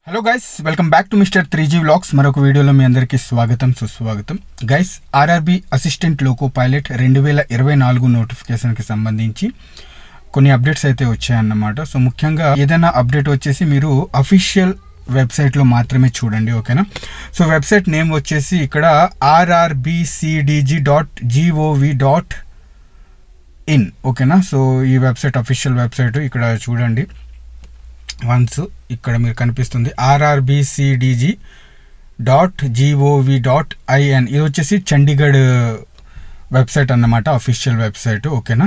Hello guys, welcome back to mister 3G vlogs. మరొక వీడియోలో మీ అందరికీ స్వాగతం సుస్వాగతం. Guys, RRB assistant loco pilot 2024 నోటిఫికేషన్కి సంబంధించి కొన్ని అప్డేట్స్ అయితే వచ్చాయన్నమాట. సో ముఖ్యంగా ఏదైనా అప్డేట్ వచ్చేసి మీరు అఫీషియల్ వెబ్సైట్లో మాత్రమే చూడండి, ఓకేనా. సో వెబ్సైట్ నేమ్ వచ్చేసి ఇక్కడ rrbcdg.gov.in, ఓకేనా. సో ఈ వెబ్సైట్ అఫీషియల్ వెబ్సైట్ ఇక్కడ చూడండి. వన్స్ ఇక్కడ మీరు కనిపిస్తుంది rrbcdg.gov.in. ఇది వచ్చేసి చండీగఢ్ వెబ్సైట్ అన్నమాట, అఫీషియల్ వెబ్సైట్, ఓకేనా.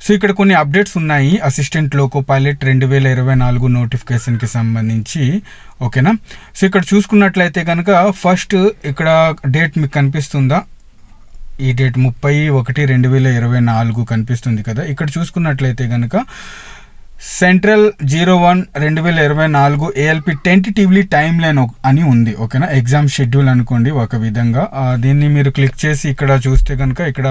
సో ఇక్కడ కొన్ని అప్డేట్స్ ఉన్నాయి అసిస్టెంట్ లోకో పైలట్ 2024 నోటిఫికేషన్కి సంబంధించి, ఓకేనా. సో ఇక్కడ చూసుకున్నట్లయితే కనుక ఫస్ట్ ఇక్కడ డేట్ మీకు కనిపిస్తుందా, ఈ డేట్ 30/1/2024 కనిపిస్తుంది కదా. ఇక్కడ చూసుకున్నట్లయితే కనుక central 01/2024 ALP tentatively time line అని ఉంది, ఓకేనా. ఎగ్జామ్ షెడ్యూల్ అనుకోండి ఒక విధంగా. దీన్ని మీరు క్లిక్ చేసి ఇక్కడ చూస్తే కనుక ఇక్కడ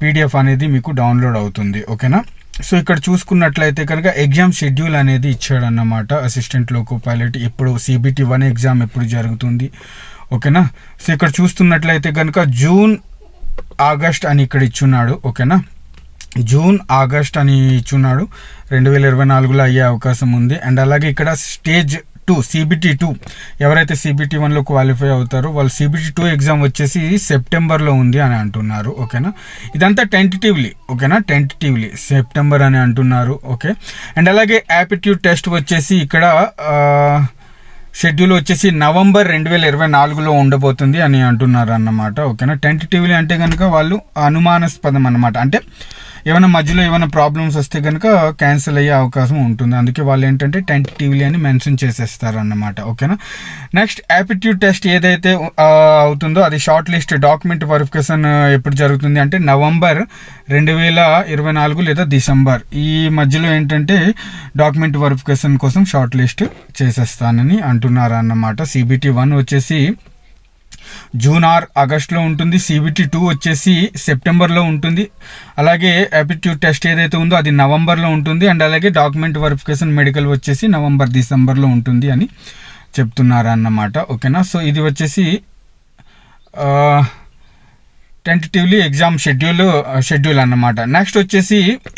PDF అనేది మీకు డౌన్లోడ్ అవుతుంది, ఓకేనా. సో ఇక్కడ చూసుకున్నట్లయితే కనుక ఎగ్జామ్ షెడ్యూల్ అనేది ఇచ్చాడన్నమాట. అసిస్టెంట్ లోకో పైలట్ ఎప్పుడు CBT 1 ఎగ్జామ్ ఎప్పుడు జరుగుతుంది, ఓకేనా. సో ఇక్కడ చూస్తున్నట్లయితే కనుక జూన్ ఆగస్ట్ అని ఇక్కడ ఇచ్చున్నాడు, ఓకేనా. జూన్ ఆగస్ట్ అని ఇచ్చున్నాడు. 2024లో అయ్యే అవకాశం ఉంది. అండ్ అలాగే ఇక్కడ స్టేజ్ 2 CBT 2 ఎవరైతే CBT 1లో క్వాలిఫై అవుతారో వాళ్ళు CBT 2 ఎగ్జామ్ వచ్చేసి సెప్టెంబర్లో ఉంది అని అంటున్నారు, ఓకేనా. ఇదంతా టెంటేటివ్లీ, ఓకేనా, టెంటేటివ్లీ సెప్టెంబర్ అని అంటున్నారు, ఓకే. అండ్ అలాగే యాప్టిట్యూడ్ టెస్ట్ వచ్చేసి ఇక్కడ షెడ్యూల్ వచ్చేసి నవంబర్ 2024లో ఉండబోతుంది అని అంటున్నారు అన్నమాట, ఓకేనా. టెంటేటివ్లీ అంటే కనుక వాళ్ళు అనుమానాస్పదం అన్నమాట, అంటే ఏమైనా మధ్యలో ఏమైనా ప్రాబ్లమ్స్ వస్తే కనుక క్యాన్సిల్ అయ్యే అవకాశం ఉంటుంది. అందుకే వాళ్ళు ఏంటంటే టెంటేటివ్లీ అని మెన్షన్ చేసేస్తారు అన్నమాట, ఓకేనా. నెక్స్ట్ యాప్టిట్యూడ్ టెస్ట్ ఏదైతే అవుతుందో అది షార్ట్ లిస్ట్ డాక్యుమెంట్ వెరిఫికేషన్ ఎప్పుడు జరుగుతుంది అంటే నవంబర్ 2024 లేదా డిసెంబర్ ఈ మధ్యలో ఏంటంటే డాక్యుమెంట్ వెరిఫికేషన్ కోసం షార్ట్ లిస్ట్ చేసేస్తానని అంటున్నారు అన్నమాట. CBT 1 వచ్చేసి జూన్ ఆర్ ఆగస్ట్లో ఉంటుంది. CBT 2 వచ్చేసి సెప్టెంబర్లో ఉంటుంది. అలాగే యాప్టిట్యూడ్ టెస్ట్ ఏదైతే ఉందో అది నవంబర్లో ఉంటుంది. అండ్ అలాగే డాక్యుమెంట్ వెరిఫికేషన్ మెడికల్ వచ్చేసి నవంబర్ డిసెంబర్లో ఉంటుంది అని చెప్తున్నారు అన్నమాట, ఓకేనా. సో ఇది వచ్చేసి టెంటేటివ్లీ ఎగ్జామ్ షెడ్యూల్ అన్నమాట. నెక్స్ట్ వచ్చేసి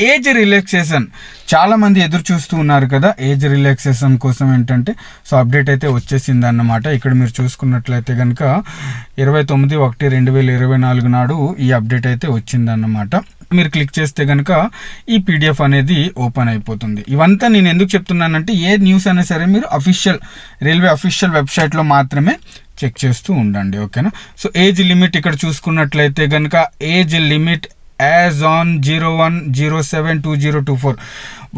ఏజ్ రిలాక్సేషన్, చాలామంది ఎదురు చూస్తూ ఉన్నారు కదా ఏజ్ రిలాక్సేషన్ కోసం ఏంటంటే. సో అప్డేట్ అయితే వచ్చేసింది అన్నమాట. ఇక్కడ మీరు చూసుకున్నట్లయితే కనుక 29/1/2024 నాడు ఈ అప్డేట్ అయితే వచ్చిందన్నమాట. మీరు క్లిక్ చేస్తే కనుక ఈ PDF అనేది ఓపెన్ అయిపోతుంది. ఇవంతా నేను ఎందుకు చెప్తున్నానంటే ఏ న్యూస్ అయినా సరే మీరు రైల్వే అఫీషియల్ వెబ్సైట్లో మాత్రమే చెక్ చేస్తూ ఉండండి, ఓకేనా. సో ఏజ్ లిమిట్ ఇక్కడ చూసుకున్నట్లయితే కనుక ఏజ్ లిమిట్ యాజ్ ఆన్ 01/07/2024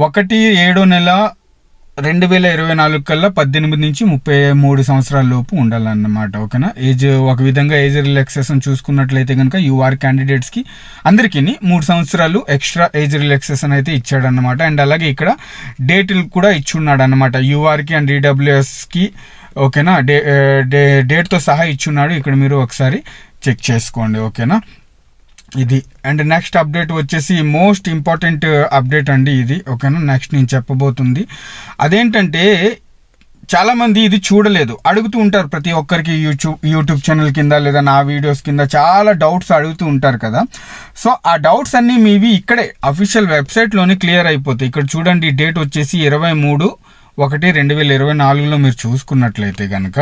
1/7/2024 కల్లా 18 నుంచి 33 సంవత్సరాల లోపు ఉండాలన్నమాట, ఓకేనా. ఒక విధంగా ఏజ్ రిలాక్సేషన్ చూసుకున్నట్లయితే కనుక UR క్యాండిడేట్స్కి అందరికీ 3 సంవత్సరాలు ఎక్స్ట్రా ఏజ్ రిలాక్సేషన్ అయితే ఇచ్చాడన్నమాట. అండ్ అలాగే ఇక్కడ డేట్లు కూడా ఇచ్చున్నాడు అన్నమాట URకి అండ్ EWSకి, ఓకేనా. డేట్తో సహా ఇచ్చున్నాడు. ఇక్కడ మీరు ఒకసారి చెక్ చేసుకోండి, ఓకేనా. ఇది అండ్ నెక్స్ట్ అప్డేట్ వచ్చేసి మోస్ట్ ఇంపార్టెంట్ అప్డేట్ అండి ఇది, ఓకేనా. నెక్స్ట్ నేను చెప్పబోతుంది అదేంటంటే చాలామంది ఇది చూడలేదు, అడుగుతూ ఉంటారు ప్రతి ఒక్కరికి యూట్యూబ్ ఛానల్ కింద లేదా నా వీడియోస్ కింద చాలా డౌట్స్ అడుగుతూ ఉంటారు కదా. సో ఆ డౌట్స్ అన్నీ మీవి ఇక్కడే అఫీషియల్ వెబ్సైట్లోనే క్లియర్ అయిపోతాయి. ఇక్కడ చూడండి డేట్ వచ్చేసి 23/1/2024లో మీరు చూసుకున్నట్లయితే కనుక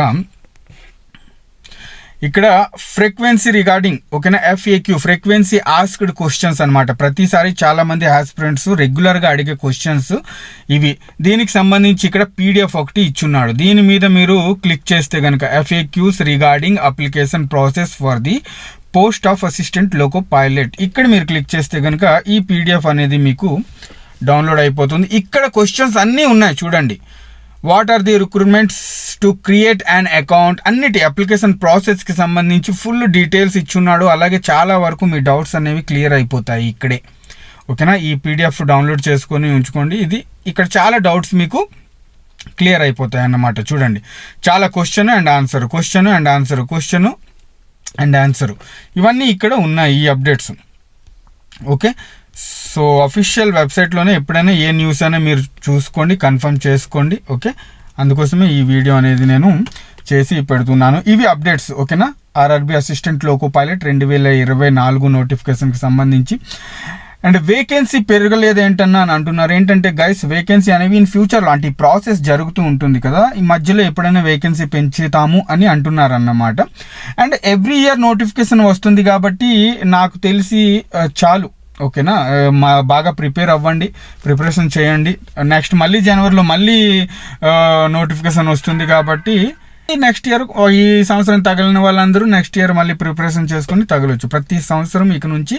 ఇక్కడ ఫ్రీక్వెన్సీ రిగార్డింగ్, ఓకేనా, FAQ ఫ్రీక్వెన్సీ ఆస్క్డ్ క్వశ్చన్స్ అనమాట. ప్రతిసారి చాలా మంది ఆస్పిరెంట్స్ రెగ్యులర్గా అడిగే క్వశ్చన్స్ ఇవి. దీనికి సంబంధించి ఇక్కడ PDF ఒకటి ఇచ్చున్నాడు. దీని మీద మీరు క్లిక్ చేస్తే కనుక FAQs regarding application process for the post of assistant loco pilot, ఇక్కడ మీరు క్లిక్ చేస్తే కనుక ఈ PDF అనేది మీకు డౌన్లోడ్ అయిపోతుంది. ఇక్కడ క్వశ్చన్స్ అన్నీ ఉన్నాయి చూడండి. What are the recruitments to create an account, అన్నిటి అప్లికేషన్ ప్రాసెస్కి సంబంధించి ఫుల్ డీటెయిల్స్ ఇచ్చున్నాడు. అలాగే చాలా వరకు మీ డౌట్స్ అనేవి క్లియర్ అయిపోతాయి ఇక్కడే, ఓకేనా. ఈ PDF డౌన్లోడ్ చేసుకొని ఉంచుకోండి. ఇది ఇక్కడ చాలా డౌట్స్ మీకు క్లియర్ అయిపోతాయి అన్నమాట. చూడండి చాలా క్వశ్చన్ అండ్ ఆన్సర్ ఇవన్నీ ఇక్కడ ఉన్నాయి ఈ అప్డేట్స్, ఓకే. సో అఫీషియల్ వెబ్సైట్లోనే ఎప్పుడైనా ఏ న్యూస్ అయినా మీరు చూసుకోండి, కన్ఫర్మ్ చేసుకోండి, ఓకే. అందుకోసమే ఈ వీడియో అనేది నేను చేసి పెడుతున్నాను. ఇవి అప్డేట్స్ ఓకేనా. ఆర్ఆర్బీ అసిస్టెంట్ లోకో పైలట్ 2024 నోటిఫికేషన్కి సంబంధించి. అండ్ వేకెన్సీ పెరగలేదు ఏంటన్నా అని అంటున్నారు. ఏంటంటే గైస్, వేకెన్సీ అనేవి ఇన్ ఫ్యూచర్లో అంటే ఈ ప్రాసెస్ జరుగుతూ ఉంటుంది కదా, ఈ మధ్యలో ఎప్పుడైనా వేకెన్సీ పెంచుతాము అని అంటున్నారు అన్నమాట. అండ్ ఎవ్రీ ఇయర్ నోటిఫికేషన్ వస్తుంది కాబట్టి నాకు తెలిసి చాలు ఓకేనా. బాగా ప్రిపేర్ అవ్వండి, ప్రిపరేషన్ చేయండి. నెక్స్ట్ మళ్ళీ జనవరిలో మళ్ళీ నోటిఫికేషన్ వస్తుంది కాబట్టి నెక్స్ట్ ఇయర్, ఈ సంవత్సరం తగిలిన వాళ్ళందరూ నెక్స్ట్ ఇయర్ మళ్ళీ ప్రిపరేషన్ చేసుకుని తగలొచ్చు. ప్రతి సంవత్సరం ఇక నుంచి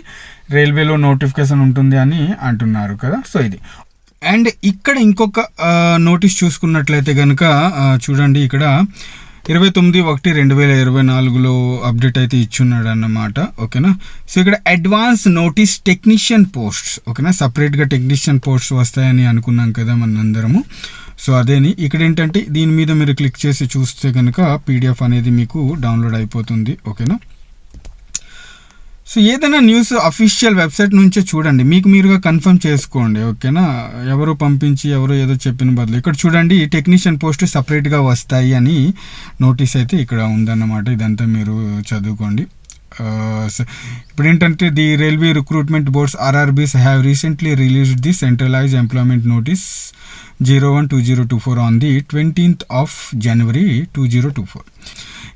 రైల్వేలో నోటిఫికేషన్ ఉంటుంది అని అంటున్నారు కదా. సో ఇది. అండ్ ఇక్కడ ఇంకొక నోటీస్ చూసుకున్నట్లయితే కనుక చూడండి, ఇక్కడ 29/1/2024 అప్డేట్ అయితే ఇచ్చున్నాడు అన్నమాట ఓకేనా. సో ఇక్కడ అడ్వాన్స్ నోటీస్ టెక్నీషియన్ పోస్ట్స్ ఓకేనా, సపరేట్గా టెక్నీషియన్ పోస్ట్స్ వస్తాయని అనుకున్నాం కదా మనందరము. సో అదేని ఇక్కడ ఏంటంటే దీని మీద మీరు క్లిక్ చేసి చూస్తే కనుక పీడిఎఫ్ అనేది మీకు డౌన్లోడ్ అయిపోతుంది ఓకేనా. సో ఏదైనా న్యూస్ అఫీషియల్ వెబ్సైట్ నుంచే చూడండి, మీకు మీరుగా కన్ఫర్మ్ చేసుకోండి ఓకేనా. ఎవరు పంపించి ఎవరో ఏదో చెప్పిన బదులు ఇక్కడ చూడండి, టెక్నీషియన్ పోస్ట్ సపరేట్గా వస్తాయి అని నోటీస్ అయితే ఇక్కడ ఉందన్నమాట. ఇదంతా మీరు చదువుకోండి. ఇప్పుడు ఏంటంటే the railway recruitment boards RRBs have recently released the centralise employment notice 01/2024 on the 20th of January 2024.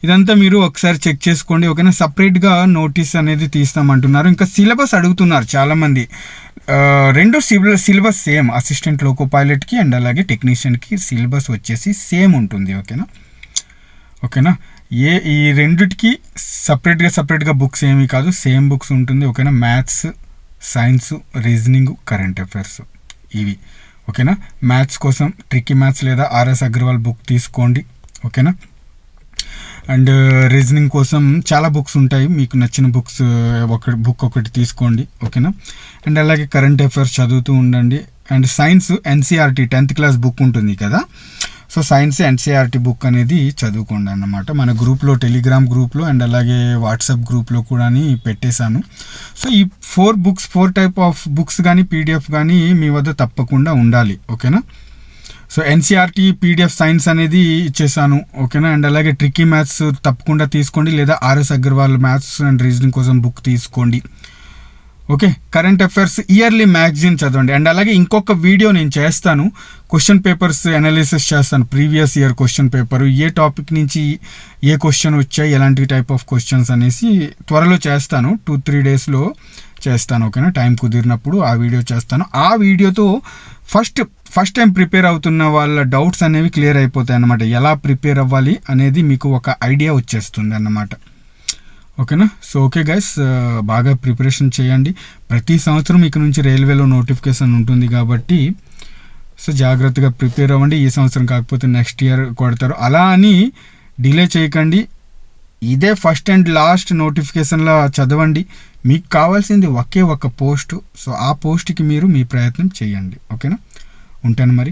ఇదంతా మీరు ఒకసారి చెక్ చేసుకోండి ఓకేనా. సపరేట్గా నోటీస్ అనేది తీస్తామంటున్నారు. ఇంకా సిలబస్ అడుగుతున్నారు చాలామంది. రెండు సిలబస్ సేమ్, అసిస్టెంట్ లోకో పైలట్కి అండ్ అలాగే టెక్నీషియన్కి సిలబస్ వచ్చేసి సేమ్ ఉంటుంది ఓకేనా. ఈ రెండిటికి సపరేట్గా బుక్స్ ఏమీ కాదు, సేమ్ బుక్స్ ఉంటుంది ఓకేనా. Maths, science, reasoning, current affairs ఇవి ఓకేనా. మ్యాథ్స్ కోసం ట్రిక్కీ మ్యాథ్స్ లేదా ఆర్ఎస్ అగర్వాల్ బుక్ తీసుకోండి ఓకేనా. అండ్ రీజనింగ్ కోసం చాలా బుక్స్ ఉంటాయి, మీకు నచ్చిన బుక్స్ ఒకటి తీసుకోండి ఓకేనా. అండ్ అలాగే కరెంట్ అఫైర్స్ చదువుతూ ఉండండి. And science NCERT 10th class book ఉంటుంది కదా, సో సైన్స్ ఎన్సీఆర్టీ బుక్ అనేది చదువుకోండి అన్నమాట. మన గ్రూప్లో, టెలిగ్రామ్ గ్రూప్లో అండ్ అలాగే వాట్సాప్ గ్రూప్లో కూడా పెట్టేశాను. సో ఈ 4 టైప్ ఆఫ్ బుక్స్ కానీ పీడిఎఫ్ కానీ మీ వద్ద తప్పకుండా ఉండాలి ఓకేనా. సో ఎన్సీఆర్టీ పీడిఎఫ్ సైన్స్ అనేది ఇచ్చేసాను ఓకేనా. అండ్ అలాగే ట్రిక్కీ మ్యాథ్స్ తప్పకుండా తీసుకోండి, లేదా RS Agarwal maths and reasoning కోసం బుక్ తీసుకోండి okay. Current affairs yearly magazine చదవండి. అండ్ అలాగే ఇంకొక వీడియో నేను చేస్తాను, క్వశ్చన్ పేపర్స్ అనాలిసిస్ చేస్తాను, ప్రీవియస్ ఇయర్ క్వశ్చన్ పేపర్, ఏ టాపిక్ నుంచి ఏ క్వశ్చన్ వచ్చాయి, ఎలాంటి టైప్ ఆఫ్ క్వశ్చన్స్ అనేసి త్వరలో చేస్తాను, 2-3 డేస్లో చేస్తాను ఓకేనా. టైం కుదిరినప్పుడు ఆ వీడియో చేస్తాను. ఆ వీడియోతో ఫస్ట్ టైం ప్రిపేర్ అవుతున్న వాళ్ళ డౌట్స్ అనేవి క్లియర్ అయిపోతాయి అన్నమాట. ఎలా ప్రిపేర్ అవ్వాలి అనేది మీకు ఒక ఐడియా వచ్చేస్తుంది అన్నమాట ఓకేనా. సో ఓకే గైస్, బాగా ప్రిపరేషన్ చేయండి. ప్రతి సంవత్సరం ఇక నుంచి రైల్వేలో నోటిఫికేషన్ ఉంటుంది కాబట్టి సో జాగ్రత్తగా ప్రిపేర్ అవ్వండి. ఈ సంవత్సరం కాకపోతే నెక్స్ట్ ఇయర్ కొడతారు, అలా అని డిలే చేయకండి. ఇదే ఫస్ట్ అండ్ లాస్ట్ నోటిఫికేషన్లో చదవండి. మీకు కావాల్సింది ఒకే ఒక పోస్టు, సో ఆ పోస్ట్కి మీరు మీ ప్రయత్నం చేయండి ఓకేనా. ఉంటాను మరి.